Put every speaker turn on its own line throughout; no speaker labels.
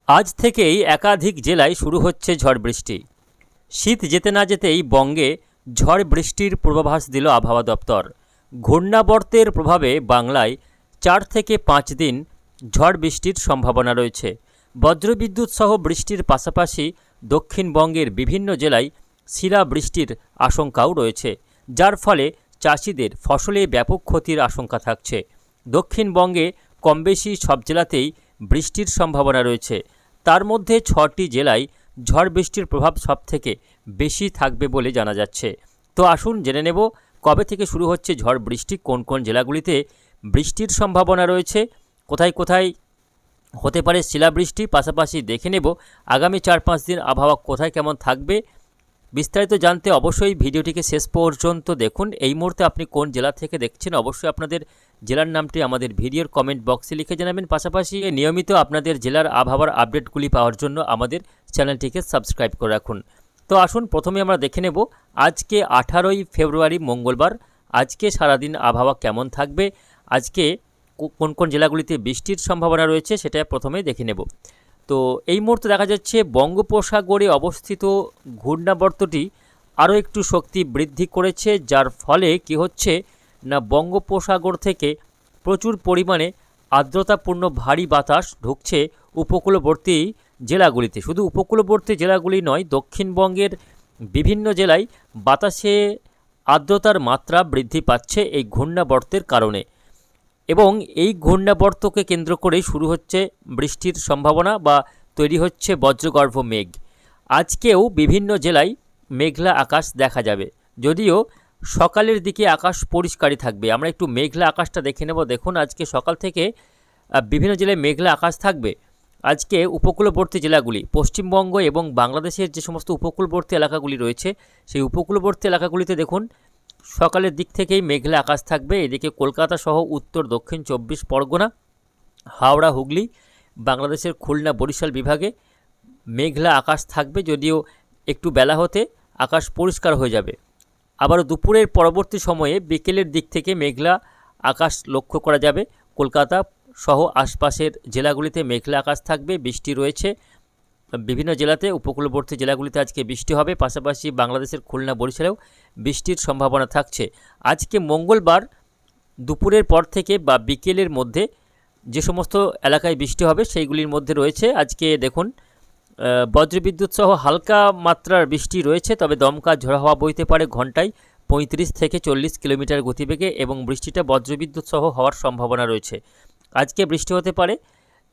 আজ থেকেই একাধিক জেলায় শুরু হচ্ছে ঝড় বৃষ্টি। শীত যেতে না যেতেই বঙ্গে ঝড় বৃষ্টির পূর্বাভাস দিল আবহাওয়া দপ্তর। ঘূর্ণাবর্তের প্রভাবে বাংলায় 4 থেকে 5 দিন ঝড় বৃষ্টির সম্ভাবনা রয়েছে। বজ্রবিদ্যুৎ সহ বৃষ্টির পাশাপাশি দক্ষিণবঙ্গের বিভিন্ন জেলায় শিলাবৃষ্টির আশঙ্কাও রয়েছে, যার ফলে চাষিদের ফসলে ব্যাপক ক্ষতির আশঙ্কা থাকছে। দক্ষিণবঙ্গে কমবেশি সব জেলাতেই বৃষ্টির সম্ভাবনা রয়েছে। তার মধ্যে 6টি জেলায় ঝড় বৃষ্টির প্রভাব সবথেকে বেশি থাকবে বলে জানা যাচ্ছে। তো আসুন জেনে নেব কবে থেকে শুরু হচ্ছে ঝড় বৃষ্টি, কোন কোন জেলাগুলিতে বৃষ্টির সম্ভাবনা রয়েছে, কোথায় কোথায় হতে পারে শিলাবৃষ্টি। পাশাপাশি দেখে নেব আগামী 4-5 দিন আবহাওয়া কোথায় কেমন থাকবে। বিস্তারিত জানতে অবশ্যই ভিডিওটিকে শেষ পর্যন্ত দেখুন। এই মুহূর্তে আপনি কোন জেলা থেকে দেখছেন অবশ্যই আপনাদের জেলার নামটি আমাদের ভিডিওর কমেন্ট বক্সে লিখে জানাবেন। পাশাপাশি নিয়মিত আপনাদের জেলার আবহাওয়ার আপডেটগুলি পাওয়ার জন্য আমাদের চ্যানেলটিকে সাবস্ক্রাইব করে রাখুন। তো আসুন প্রথমে আমরা দেখে নেব আজকে 18ই ফেব্রুয়ারি মঙ্গলবার আজকে সারাদিন আবহাওয়া কেমন থাকবে, আজকে কোন কোন জেলাগুলিতে বৃষ্টির সম্ভাবনা রয়েছে সেটা প্রথমে দেখে নেব। তো এই মুহূর্তে দেখা যাচ্ছে বঙ্গোপসাগরে অবস্থিত ঘূর্ণাবর্তটি আরও একটু শক্তি বৃদ্ধি করেছে, যার ফলে কি হচ্ছে না বঙ্গোপসাগর থেকে প্রচুর পরিমাণে আর্দ্রতাপূর্ণ ভারী বাতাস ঢুকছে উপকূলবর্তী জেলাগুলিতে। শুধু উপকূলবর্তী জেলাগুলি নয়, দক্ষিণবঙ্গের বিভিন্ন জেলায় বাতাসে আর্দ্রতার মাত্রা বৃদ্ধি পাচ্ছে এই ঘূর্ণাবর্তের কারণে, এবং এই ঘূর্ণাবর্তকে কেন্দ্র করেই শুরু হচ্ছে বৃষ্টির সম্ভাবনা বা তৈরি হচ্ছে বজ্রগর্ভ মেঘ। আজকেও বিভিন্ন জেলায় মেঘলা আকাশ দেখা যাবে, যদিও সকালের দিকে আকাশ পরিষ্কারই থাকবে। আমরা একটু মেঘলা আকাশটা দেখে নেব। দেখুন আজকে সকাল থেকে বিভিন্ন জেলায় মেঘলা আকাশ থাকবে। আজকে উপকূলবর্তী জেলাগুলি, পশ্চিমবঙ্গ এবং বাংলাদেশের যে সমস্ত উপকূলবর্তী এলাকাগুলি রয়েছে সেই উপকূলবর্তী এলাকাগুলিতে দেখুন সকালের দিক থেকেই মেঘলা আকাশ থাকবে। এদিকে কলকাতা সহ উত্তর দক্ষিণ 24 পরগনা, হাওড়া, হুগলি, বাংলাদেশের খুলনা, বরিশাল বিভাগে মেঘলা আকাশ থাকবে, যদিও একটু বেলা হতে আকাশ পরিষ্কার হয়ে যাবে। আবার দুপুরের পরবর্তী সময়ে বিকেলের দিক থেকে মেঘলা আকাশ লক্ষ্য করা যাবে। কলকাতা সহ আশপাশের জেলাগুলিতে মেঘলা আকাশ থাকবে, বৃষ্টি রয়েছে বিভিন্ন জেলাতে। উপকূলবর্তী জেলাগুলিতে আজকে বৃষ্টি হবে, পাশাপাশি বাংলাদেশের খুলনা, বরিশালেও বৃষ্টির সম্ভাবনা থাকছে। আজকে মঙ্গলবার দুপুরের পর থেকে বা বিকেলের মধ্যে যে সমস্ত এলাকায় বৃষ্টি হবে সেইগুলির মধ্যে রয়েছে আজকে দেখুন বজ্রবিদ্যুৎ সহ হালকা মাত্রার বৃষ্টি রয়েছে, তবে দমকা ঝড়ো হাওয়া বইতে পারে ঘন্টায় 35 থেকে 40 কিলোমিটার গতিবেগে, এবং বৃষ্টিটা বজ্রবিদ্যুৎ সহ হওয়ার সম্ভাবনা রয়েছে। আজকে বৃষ্টি হতে পারে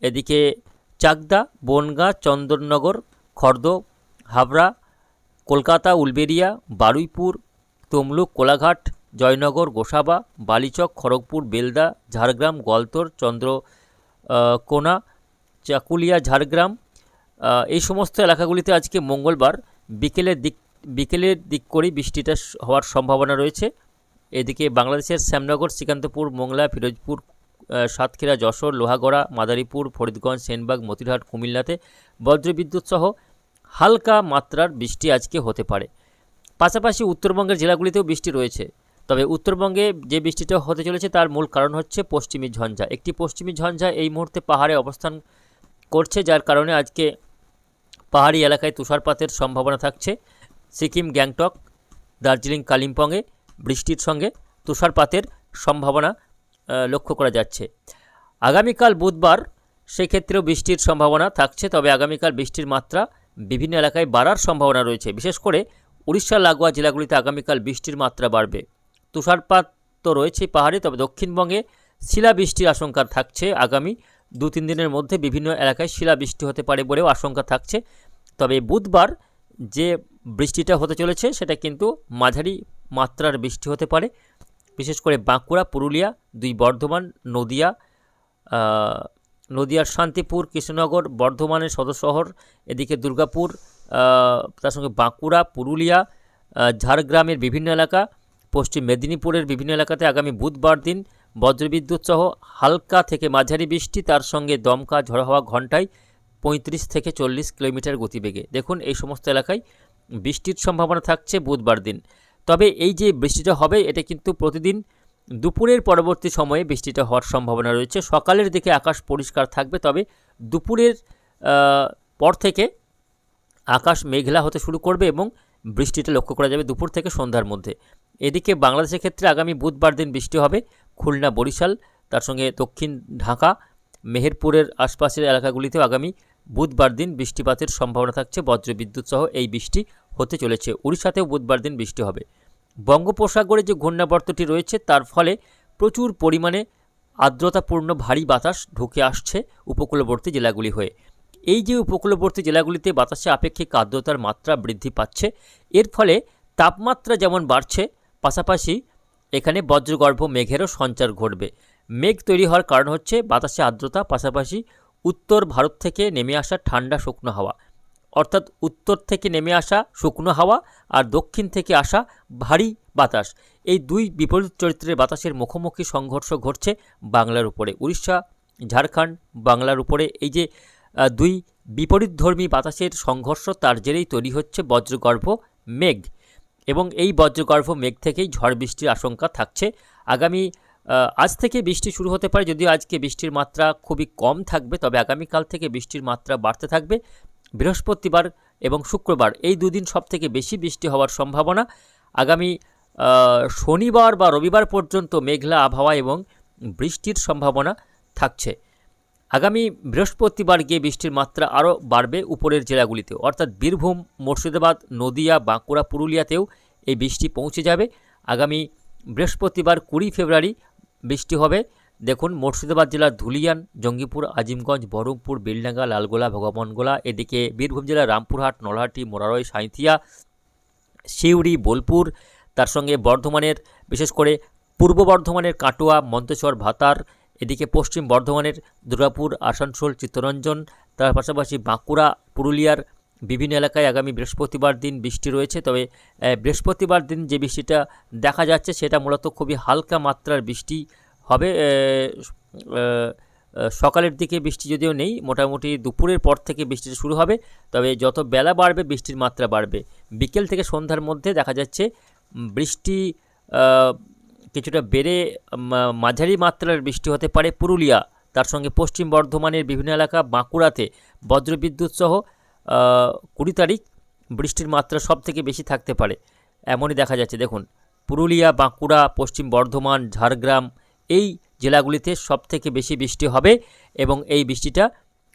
এদিকে চাকদা, বনগাঁ, চন্দননগর, খর্দ, হাবড়া, কলকাতা, উলবেড়িয়া, বারুইপুর, তমলুক, কোলাঘাট, জয়নগর, গোসাবা, বালিচক, খড়গপুর, বেলদা, ঝাড়গ্রাম, গলতর, চন্দ্রকোনা, চাকুলিয়া, ঝাড়গ্রাম, এই সমস্ত এলাকাগুলিতে আজকে মঙ্গলবার বিকেলের দিক করেই বৃষ্টিটা হওয়ার সম্ভাবনা রয়েছে। এদিকে বাংলাদেশের শ্যামনগর, শ্রীকান্তপুর, মোংলা, ফিরোজপুর, সাতক্ষীরা, যশোর, লোহাগড়া, মাদারীপুর, ফরিদগঞ্জ, সেনবাগ, মতিরহাট, কুমিল্লাতে বজ্রবিদ্যুৎ সহ হালকা মাত্রার বৃষ্টি আজকে হতে পারে। পাশাপাশি উত্তরবঙ্গের জেলাগুলিতেও বৃষ্টি রয়েছে, তবে উত্তরবঙ্গে যে বৃষ্টিটা হতে চলেছে তার মূল কারণ হচ্ছে পশ্চিমী ঝঞ্ঝা। একটি পশ্চিমী ঝঞ্ঝা এই মুহূর্তে পাহাড়ে অবস্থান করছে, যার কারণে আজকে পাহাড়ি এলাকায় তুষারপাতের সম্ভাবনা থাকছে। সিকিম, গ্যাংটক, দার্জিলিং, কালিম্পংয়ে বৃষ্টির সঙ্গে তুষারপাতের সম্ভাবনা লক্ষ্য করা যাচ্ছে। আগামীকাল বুধবার সেক্ষেত্রেও বৃষ্টির সম্ভাবনা থাকছে, তবে আগামীকাল বৃষ্টির মাত্রা বিভিন্ন এলাকায় বাড়ার সম্ভাবনা রয়েছে। বিশেষ করে উড়িষ্যার লাগোয়া জেলাগুলিতে আগামীকাল বৃষ্টির মাত্রা বাড়বে। তুষারপাত তো রয়েছে পাহাড়ে, তবে দক্ষিণবঙ্গে শিলাবৃষ্টির আশঙ্কা থাকছে। আগামী 2-3 দিনের মধ্যে বিভিন্ন এলাকায় শিলাবৃষ্টি হতে পারে বলেও আশঙ্কা থাকছে। তবে বুধবার যে বৃষ্টিটা হতে চলেছে সেটা কিন্তু মাঝারি মাত্রার বৃষ্টি হতে পারে, বিশেষ করে বাঁকুড়া, পুরুলিয়া, 2 বর্ধমান, নদিয়ার শান্তিপুর, কৃষ্ণনগর, বর্ধমানের সদর শহর, এদিকে দুর্গাপুর, তার সঙ্গে বাঁকুড়া, পুরুলিয়া, ঝাড়গ্রামের বিভিন্ন এলাকা, পশ্চিম মেদিনীপুরের বিভিন্ন এলাকাতে আগামী বুধবার দিন বজ্রবিদ্যুৎ সহ হালকা থেকে মাঝারি বৃষ্টি, তার সঙ্গে দমকা ঝড়ো হাওয়া ঘন্টায় 35 থেকে 40 কিলোমিটার গতিবেগে। দেখুন এই সমস্ত এলাকায় বৃষ্টির সম্ভাবনা থাকছে বুধবার দিন। তবে এই যে বৃষ্টিটা হবে এটা কিন্তু প্রতিদিন দুপুরের পরবর্তী সময়ে বৃষ্টিটা হওয়ার সম্ভাবনা রয়েছে। সকালের দিকে আকাশ পরিষ্কার থাকবে, তবে দুপুরের পর থেকে আকাশ মেঘলা হতে শুরু করবে এবং বৃষ্টিটা লক্ষ্য করা যাবে দুপুর থেকে সন্ধ্যার মধ্যে। এদিকে বাংলাদেশের ক্ষেত্রে আগামী বুধবার দিন বৃষ্টি হবে খুলনা, বরিশাল, তার সঙ্গে দক্ষিণ ঢাকা, মেহেরপুরের আশপাশের এলাকাগুলিতেও আগামী বুধবার দিন বৃষ্টিপাতের সম্ভাবনা থাকছে। বজ্রবিদ্যুৎ সহ এই বৃষ্টি হতে চলেছে। উড়িষ্যাতেও বুধবার দিন বৃষ্টি হবে। বঙ্গোপসাগরে যে ঘূর্ণাবর্তটি রয়েছে তার ফলে প্রচুর পরিমাণে আর্দ্রতাপূর্ণ ভারী বাতাস ঢুকে আসছে উপকূলবর্তী জেলাগুলি হয়ে। এই যে উপকূলবর্তী জেলাগুলিতে বাতাসে আপেক্ষিক আর্দ্রতার মাত্রা বৃদ্ধি পাচ্ছে, এর ফলে তাপমাত্রা যেমন বাড়ছে, পাশাপাশি এখানে বজ্রগর্ভ মেঘেরও সঞ্চার ঘটবে। মেঘ তৈরি হওয়ার কারণ হচ্ছে বাতাসে আর্দ্রতা, পাশাপাশি উত্তর ভারত থেকে নেমে আসা ঠান্ডা শুকনো হাওয়া, অর্থাৎ উত্তর থেকে নেমে আসা শুকনো হাওয়া আর দক্ষিণ থেকে আসা ভারী বাতাস, এই দুই বিপরীত চরিত্রের বাতাসের মুখোমুখি সংঘর্ষ ঘটছে বাংলার উপরে। উড়িষ্যা, ঝাড়খণ্ড, বাংলার উপরে এই যে দুই বিপরীতধর্মী বাতাসের সংঘর্ষ, তার জেরেই তৈরি হচ্ছে বজ্রগর্ভ মেঘ, এবং এই বজ্রগর্ভ মেঘ থেকেই ঝড় বৃষ্টির আশঙ্কা থাকছে। আগামী আজ থেকে বৃষ্টি শুরু হতে পারে, যদিও আজকে বৃষ্টির মাত্রা খুবই কম থাকবে, তবে আগামীকাল থেকে বৃষ্টির মাত্রা বাড়তে থাকবে। বৃহস্পতিবার এবং শুক্রবার এই দুদিন সবথেকে বেশি বৃষ্টি হওয়ার সম্ভাবনা। আগামী শনিবার বা রবিবার পর্যন্ত মেঘলা আবহাওয়া এবং বৃষ্টির সম্ভাবনা থাকছে। আগামী বৃহস্পতিবার গিয়ে বৃষ্টির মাত্রা আরও বাড়বে উপরের জেলাগুলিতেও, অর্থাৎ বীরভূম, মুর্শিদাবাদ, নদিয়া, বাঁকুড়া, পুরুলিয়াতেও এই বৃষ্টি পৌঁছে যাবে। আগামী বৃহস্পতিবার 20 ফেব্রুয়ারি বৃষ্টি হবে। দেখুন, মুর্শিদাবাদ জেলার ধুলিয়ান, জঙ্গিপুর, আজিমগঞ্জ, বহরমপুর, বেলডাঙ্গা, লালগোলা, ভগবানগোলা, এদিকে বীরভূম জেলার রামপুরহাট, নলহাটি, মোরারই, সাঁইথিয়া, সিউড়ি, বোলপুর, তার সঙ্গে বর্ধমানের বিশেষ করে পূর্ব বর্ধমানের কাটোয়া, মন্তেশ্বর, ভাতার, এদিকে পশ্চিম বর্ধমানের দুর্গাপুর, আসানসোল, চিত্তরঞ্জন, তার পাশাপাশি বাঁকুড়া, পুরুলিয়ার বিভিন্ন এলাকায় আগামী বৃহস্পতিবার দিন বৃষ্টি রয়েছে। তবে বৃহস্পতিবার দিন যে বৃষ্টিটা দেখা যাচ্ছে সেটা মূলত খুবই হালকা মাত্রার বৃষ্টি হবে। সকালের দিকে বৃষ্টি যদিও নেই, মোটামুটি দুপুরের পর থেকে বৃষ্টিটা শুরু হবে। তবে যত বেলা বাড়বে বৃষ্টির মাত্রা বাড়বে। বিকেল থেকে সন্ধ্যার মধ্যে দেখা যাচ্ছে বৃষ্টি কিছুটা বেড়ে মাঝারি মাত্রার বৃষ্টি হতে পারে পুরুলিয়া, তার সঙ্গে পশ্চিম বর্ধমানের বিভিন্ন এলাকা, বাঁকুড়াতে বজ্রবিদ্যুৎ সহ 20 তারিখ বৃষ্টির মাত্রা সব থেকে বেশি থাকতে পারে, এমনই দেখা যাচ্ছে। দেখুন, পুরুলিয়া, বাঁকুড়া, পশ্চিম বর্ধমান, ঝাড়গ্রাম, এই জেলাগুলিতে সব থেকে বেশি বৃষ্টি হবে এবং এই বৃষ্টিটা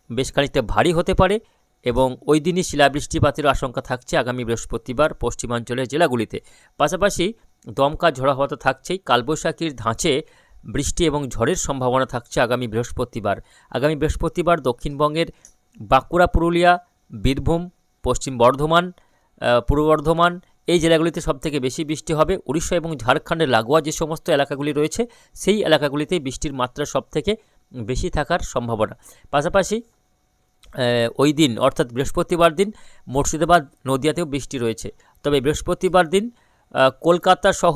বেশ খানিকটা ভারী হতে পারে এবং ওই দিনই শিলাবৃষ্টিপাতের আশঙ্কা থাকছে আগামী বৃহস্পতিবার পশ্চিমাঞ্চলের জেলাগুলিতে। পাশাপাশি দমকা ঝড়ো হাওয়া তো থাকছেই, কালবৈশাখীর ধাঁচে বৃষ্টি এবং ঝড়ের সম্ভাবনা থাকছে আগামী বৃহস্পতিবার। আগামী বৃহস্পতিবার দক্ষিণবঙ্গের বাঁকুড়া, পুরুলিয়া, বীরভূম, পশ্চিম বর্ধমান, পূর্ব বর্ধমান, এই জেলাগুলিতে সবথেকে বেশি বৃষ্টি হবে। উড়িষ্যা এবং ঝাড়খণ্ডের লাগোয়া যে সমস্ত এলাকাগুলি রয়েছে সেই এলাকাগুলিতে বৃষ্টির মাত্রা সবথেকে বেশি থাকার সম্ভাবনা। পাশাপাশি ওই দিন অর্থাৎ বৃহস্পতিবার দিন মুর্শিদাবাদ, নদিয়াতেও বৃষ্টি রয়েছে। তবে বৃহস্পতিবার দিন কলকাতা সহ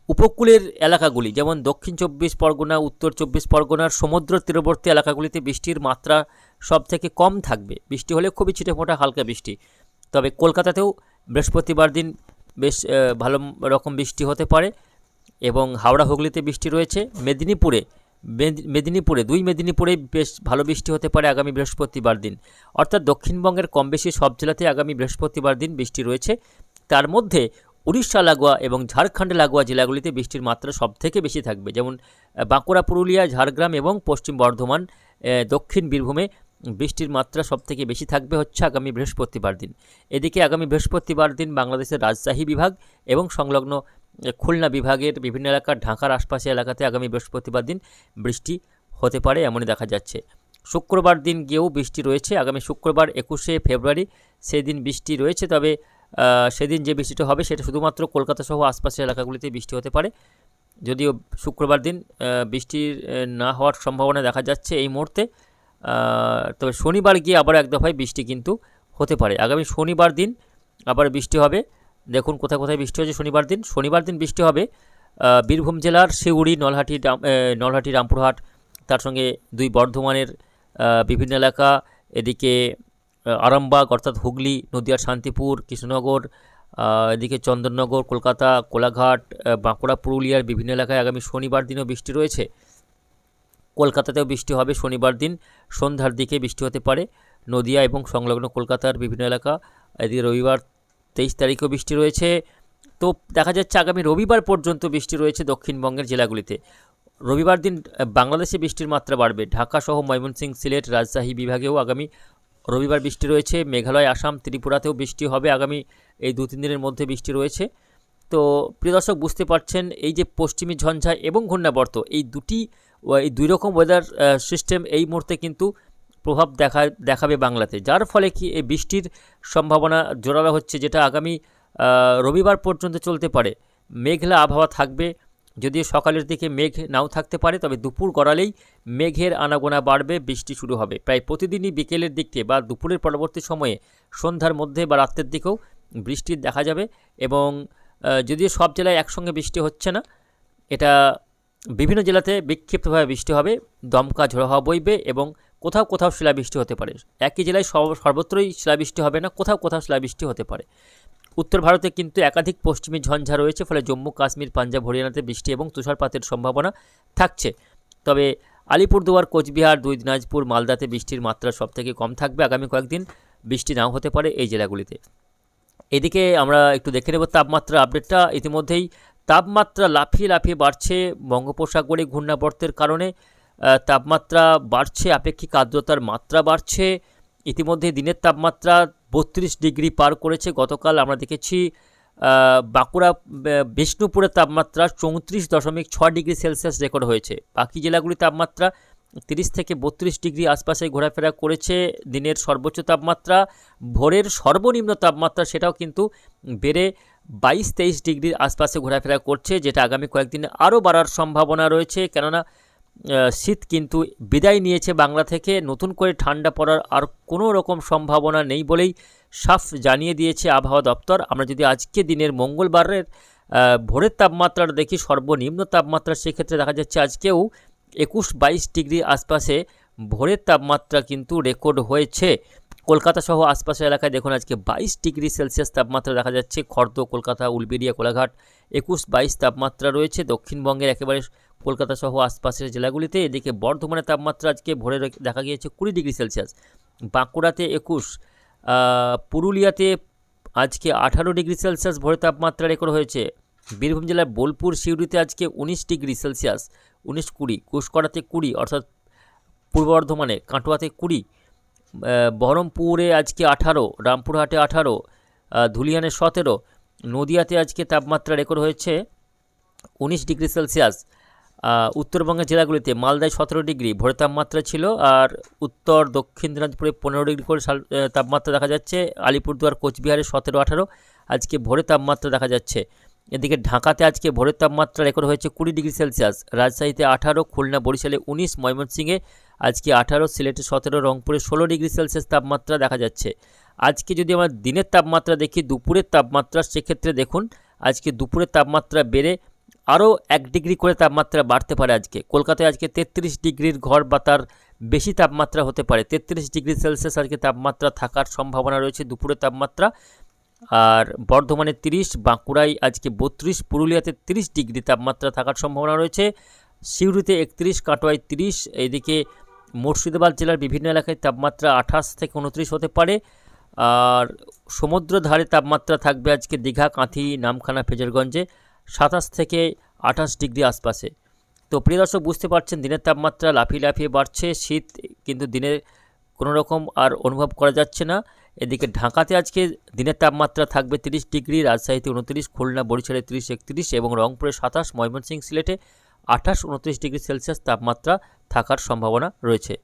উপকূলের এলাকাগুলি যেমন দক্ষিণ 24 পরগনা, উত্তর 24 পরগনার সমুদ্র তীরবর্তী এলাকাগুলিতে বৃষ্টির মাত্রা সব থেকে কম থাকবে। বৃষ্টি হলে খুবই ছিটেফোঁটা হালকা বৃষ্টি। তবে কলকাতাতেও বৃহস্পতিবার দিন বেশ ভালো রকম বৃষ্টি হতে পারে এবং হাওড়া, হুগলিতে বৃষ্টি রয়েছে। দুই মেদিনীপুরে বেশ ভালো বৃষ্টি হতে পারে আগামী বৃহস্পতিবার দিন। অর্থাৎ দক্ষিণবঙ্গের কম বেশি সব জেলাতে আগামী বৃহস্পতিবার দিন বৃষ্টি রয়েছে। তার মধ্যে উড়িষ্যা লাগোয়া এবং ঝাড়খণ্ড লাগোয়া জেলাগুলিতে বৃষ্টির মাত্রা সব থেকে বেশি থাকবে, যেমন বাঁকুড়া, পুরুলিয়া, ঝাড়গ্রাম এবং পশ্চিম বর্ধমান, দক্ষিণ বীরভূমে বৃষ্টির মাত্রা সব থেকে বেশি থাকবে হচ্ছে আগামী বৃহস্পতিবার দিন। এদিকে আগামী বৃহস্পতিবার দিন বাংলাদেশের রাজশাহী বিভাগ এবং সংলগ্ন খুলনা বিভাগের বিভিন্ন এলাকা, ঢাকার আশপাশে এলাকাতে আগামী বৃহস্পতিবার দিন বৃষ্টি হতে পারে এমনই দেখা যাচ্ছে। শুক্রবার দিন গিয়েও বৃষ্টি রয়েছে। আগামী শুক্রবার 21শে ফেব্রুয়ারি সেদিন বৃষ্টি রয়েছে। তবে সেদিন যে বৃষ্টিটা হবে সেটা শুধুমাত্র কলকাতা সহ আশপাশের এলাকাগুলিতে বৃষ্টি হতে পারে, যদিও শুক্রবার দিন বৃষ্টির না হওয়ার সম্ভাবনা দেখা যাচ্ছে এই মুহূর্তে। তবে শনিবার গিয়ে আবার এক দফায় বৃষ্টি কিন্তু হতে পারে। আগামী শনিবার দিন আবার বৃষ্টি হবে। দেখুন কোথায় কোথায় বৃষ্টি হচ্ছে শনিবার দিন বৃষ্টি হবে বীরভূম জেলার সিউড়ি, নলহাটি, রামপুরহাট, তার সঙ্গে দুই বর্ধমানের বিভিন্ন এলাকা, এদিকে আরামবাগ অর্থাৎ হুগলি, নদিয়ার শান্তিপুর, কৃষ্ণনগর, এদিকে চন্দননগর, কলকাতা, কোলাঘাট, বাঁকুড়া, পুরুলিয়ার বিভিন্ন এলাকায় আগামী শনিবার দিনও বৃষ্টি রয়েছে। কলকাতাতেও বৃষ্টি হবে শনিবার দিন সন্ধ্যার দিকে বৃষ্টি হতে পারে নদিয়া এবং সংলগ্ন কলকাতার বিভিন্ন এলাকা। এদিকে রবিবার 23 তারিখেও বৃষ্টি রয়েছে। তো দেখা যাচ্ছে আগামী রবিবার পর্যন্ত বৃষ্টি রয়েছে দক্ষিণবঙ্গের জেলাগুলিতে। রবিবার দিন বাংলাদেশে বৃষ্টির মাত্রা বাড়বে। ঢাকা সহ ময়মনসিংহ, সিলেট, রাজশাহী বিভাগেও আগামী রবিবার বৃষ্টি রয়েছে। মেঘালয়, আসাম, ত্রিপুরাতেও বৃষ্টি হবে আগামী এই 2-3 দিনের মধ্যে বৃষ্টি রয়েছে। তো প্রিয় দর্শক, বুঝতে পারছেন এই যে পশ্চিমী ঝঞ্ঝা এবং ঘূর্ণাবর্ত, এই দুই রকম ওয়েদার সিস্টেম এই মুহূর্তে কিন্তু প্রভাব দেখাবে বাংলাতে, যার ফলে কি এই বৃষ্টির সম্ভাবনা জোরালো হচ্ছে, যেটা আগামী রবিবার পর্যন্ত চলতে পারে। মেঘলা আবহাওয়া থাকবে, যদিও সকালের দিকে মেঘ নাও থাকতে পারে, তবে দুপুর গড়ালেই মেঘের আনাগোনা বাড়বে, বৃষ্টি শুরু হবে। প্রায় প্রতিদিনই বিকেলের দিকে বা দুপুরের পরবর্তী সময়ে সন্ধ্যার মধ্যে বা রাতের দিকেও বৃষ্টি দেখা যাবে। এবং যদিও সব জেলায় একসঙ্গে বৃষ্টি হচ্ছে না, এটা বিভিন্ন জেলাতে বিক্ষিপ্তভাবে বৃষ্টি হবে, দমকা ঝোড়ো হাওয়া বইবে এবং কোথাও কোথাও শিলাবৃষ্টি হতে পারে। একই জেলায় সর্বত্রই শিলাবৃষ্টি হবে না, কোথাও কোথাও শিলাবৃষ্টি হতে পারে। উত্তর ভারতে কিন্তু একাধিক পশ্চিমী ঝঞ্ঝা রয়েছে, ফলে জম্মু, কাশ্মীর, পাঞ্জাব, হরিয়ানাতে বৃষ্টি এবং তুষারপাতের সম্ভাবনা থাকছে। তবে আলিপুরদুয়ার, কোচবিহার, দিনাজপুর, মালদাতে বৃষ্টির মাত্রা সবথেকে কম থাকবে। আগামী কয়েকদিন বৃষ্টি নাও হতে পারে এই জেলাগুলিতে। এদিকে আমরা একটু দেখে নেব তাপমাত্রা আপডেটটা। ইতিমধ্যেই তাপমাত্রা লাফিয়ে লাফিয়ে বাড়ছে বঙ্গোপসাগরে ঘূর্ণাবর্তের কারণে। তাপমাত্রা বাড়ছে, আপেক্ষিক আর্দ্রতার মাত্রা বাড়ছে। ইতিমধ্যে দিনের তাপমাত্রা 32 ডিগ্রি পার করেছে। গতকাল আমরা দেখেছি বাঁকুড়া, বিষ্ণুপুরের তাপমাত্রা 34.6 ডিগ্রি সেলসিয়াস রেকর্ড হয়েছে। বাকি জেলাগুলির তাপমাত্রা 30 থেকে 32 ডিগ্রি আশপাশে ঘোরাফেরা করেছে। দিনের সর্বোচ্চ তাপমাত্রা, ভোরের সর্বনিম্ন তাপমাত্রা সেটাও কিন্তু বেড়ে 22-23 ডিগ্রির আশপাশে ঘোরাফেরা করছে, যেটা আগামী কয়েকদিনে আরও বাড়ার সম্ভাবনা রয়েছে। কেননা শীত কিন্তু বিদায় নিয়েছে বাংলা থেকে, নতুন করে ঠান্ডা পড়ার আর কোনো রকম সম্ভাবনা নেই বলেই সাফ জানিয়ে দিয়েছে আবহাওয়া দপ্তর। আমরা যদি আজকে দিনের মঙ্গলবারের ভোরের তাপমাত্রাটা দেখি, সর্বনিম্ন তাপমাত্রা সেক্ষেত্রে দেখা যাচ্ছে আজকেও 21-22 ডিগ্রি আশপাশে ভোরের তাপমাত্রা কিন্তু রেকর্ড হয়েছে। কলকাতা সহ আশপাশের এলাকায় দেখুন আজকে 22 ডিগ্রি সেলসিয়াস তাপমাত্রা দেখা যাচ্ছে। খর্দ, কলকাতা, উলবেড়িয়া, কোলাঘাট 21-22 তাপমাত্রা রয়েছে দক্ষিণবঙ্গের একেবারে কলকাতা সহ আশপাশের জেলাগুলিতে। এদিকে বর্ধমানের তাপমাত্রা আজকে ভোরে দেখা গিয়েছে 20 ডিগ্রি সেলসিয়াস, বাঁকুড়াতে 21, পুরুলিয়াতে আজকে 18 ডিগ্রি সেলসিয়াস ভোরের তাপমাত্রা রেকর্ড হয়েছে। বীরভূম জেলার বোলপুর, সিউড়িতে আজকে 19 ডিগ্রি সেলসিয়াস, 19-20, কুশকড়াতে 20, অর্থাৎ পূর্ব বর্ধমানে কাটোয়াতে 20, বহরমপুরে আজকে 18, রামপুরহাটে 18, ধুলিয়ানে 17, নদিয়াতে আজকে তাপমাত্রা রেকর্ড হয়েছে 19 ডিগ্রি সেলসিয়াস। উত্তরবঙ্গের জেলাগুলিতে মালদায় 17 ডিগ্রি ভোরের তাপমাত্রা ছিল, আর উত্তর দক্ষিণ দিনাজপুরে 15 ডিগ্রি করে তাপমাত্রা দেখা যাচ্ছে। আলিপুরদুয়ার, কোচবিহারে 17-18 আজকে ভোরের তাপমাত্রা দেখা যাচ্ছে। এদিকে ঢাকাতে আজকে ভোরের তাপমাত্রা রেকর্ড হয়েছে 20 ডিগ্রি সেলসিয়াস, রাজশাহীতে 18, খুলনা, বরিশালে 19, ময়মনসিংহে আজকে 18, সিলেটে 17, রংপুরে 16 ডিগ্রি সেলসিয়াস তাপমাত্রা দেখা যাচ্ছে। আজকে যদি আমরা দিনের তাপমাত্রা দেখি, দুপুরের তাপমাত্রা, সেক্ষেত্রে দেখুন আজকে দুপুরের তাপমাত্রা বেড়ে আরও 1 ডিগ্রি করে তাপমাত্রা বাড়তে পারে। আজকে কলকাতায় আজকে 33 ডিগ্রির ঘর বা তার বেশি তাপমাত্রা হতে পারে। 33 ডিগ্রি সেলসিয়াস আজকে তাপমাত্রা থাকার সম্ভাবনা রয়েছে দুপুরের তাপমাত্রা। আর বর্ধমানে 30, বাঁকুড়ায় আজকে 32, পুরুলিয়াতে 30 ডিগ্রি তাপমাত্রা থাকার সম্ভাবনা রয়েছে। সিউড়িতে 31, কাটোয়ায় 30। এইদিকে মুর্শিদাবাদ জেলার বিভিন্ন এলাকায় তাপমাত্রা 28 থেকে 29 হতে পারে। আর সমুদ্র ধারে তাপমাত্রা থাকবে আজকে দীঘা, কাঁথি, নামখানা, ফেজারগঞ্জে 27 থেকে 28 ডিগ্রি আশপাশে। তো প্রিয় দর্শক, বুঝতে পারছেন দিনের তাপমাত্রা লাফিয়ে লাফিয়ে বাড়ছে। শীত কিন্তু দিনের কোনো রকম আর অনুভব করা যাচ্ছে না। এদিকে ঢাকাতে আজকে দিনের তাপমাত্রা থাকবে 30 ডিগ্রি, রাজশাহীতে 29, খুলনা, বরিশালে 30, 31 এবং রংপুরে 27, ময়মনসিংহ, সিলেটে 28-29 ডিগ্রি সেলসিয়াস তাপমাত্রা থাকার সম্ভাবনা রয়েছে।